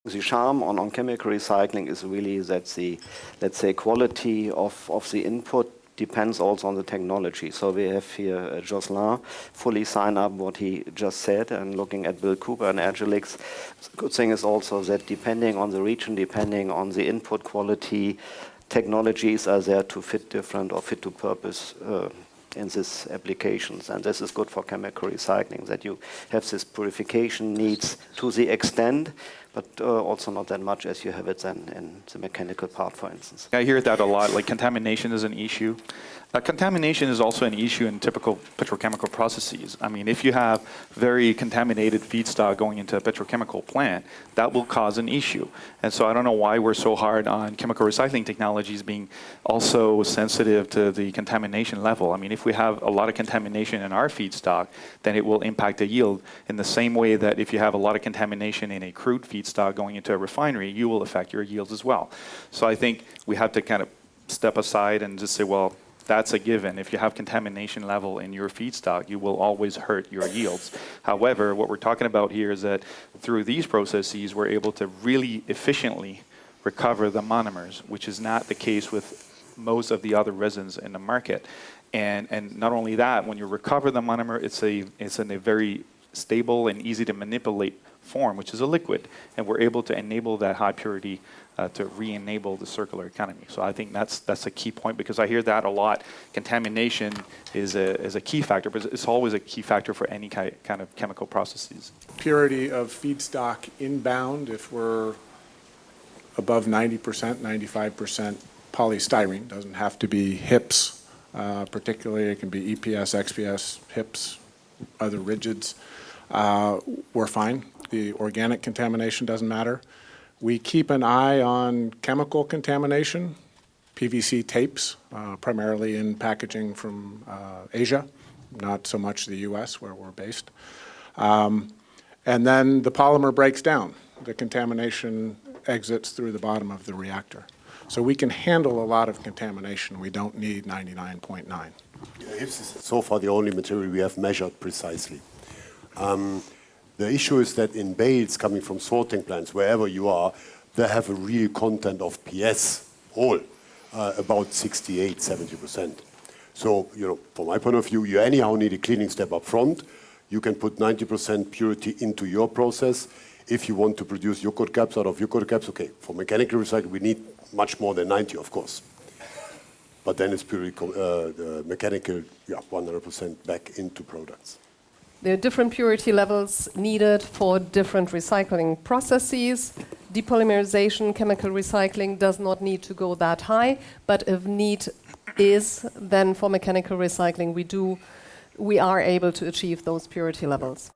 The charm on chemical recycling is really that the, let's say, quality of the input depends also on the technology. So we have here Jocelyn fully sign up what he just said, and looking at Bill Cooper and Agilyx. The good thing is also that depending on the region, depending on the input quality, technologies are there to fit different or fit to purpose in these applications. And this is good for chemical recycling, that you have this purification needs to the extent, but also not that much as you have it then in the mechanical part, for instance. I hear that a lot, like contamination is an issue. Contamination is also an issue in typical petrochemical processes. I mean, if you have very contaminated feedstock going into a petrochemical plant, that will cause an issue. And so I don't know why we're so hard on chemical recycling technologies being also sensitive to the contamination level. I mean, if we have a lot of contamination in our feedstock, then it will impact the yield in the same way that if you have a lot of contamination in a crude feedstock going into a refinery, you will affect your yields as well. So I think we have to kind of step aside and just say, well, that's a given. If you have contamination level in your feedstock, you will always hurt your yields. However, what we're talking about here is that through these processes, we're able to really efficiently recover the monomers, which is not the case with most of the other resins in the market. And not only that, when you recover the monomer, it's in a very stable and easy to manipulate form, which is a liquid, and we're able to enable that high purity to re-enable the circular economy. So I think that's a key point, because I hear that a lot. Contamination is a key factor, but it's always a key factor for any kind of chemical processes. Purity of feedstock inbound, if we're above 90%, 95% polystyrene, doesn't have to be HIPs, particularly it can be EPS, XPS, HIPs, other rigids. We're fine. The organic contamination doesn't matter. We keep an eye on chemical contamination, PVC tapes, primarily in packaging from Asia, not so much the US where we're based. And then the polymer breaks down. The contamination exits through the bottom of the reactor. So we can handle a lot of contamination. We don't need 99.9. HIPS is so far the only material we have measured precisely. The issue is that in bales coming from sorting plants, wherever you are, they have a real content of PS, all, about 68, 70%. So, from my point of view, you anyhow need a cleaning step up front. You can put 90% purity into your process. If you want to produce yogurt caps out of yogurt caps, okay, for mechanical recycling, we need much more than 90, of course. But then it's purely mechanical, 100% back into products. There are different purity levels needed for different recycling processes. Depolymerization, chemical recycling does not need to go that high, but if need is, then for mechanical recycling we are able to achieve those purity levels.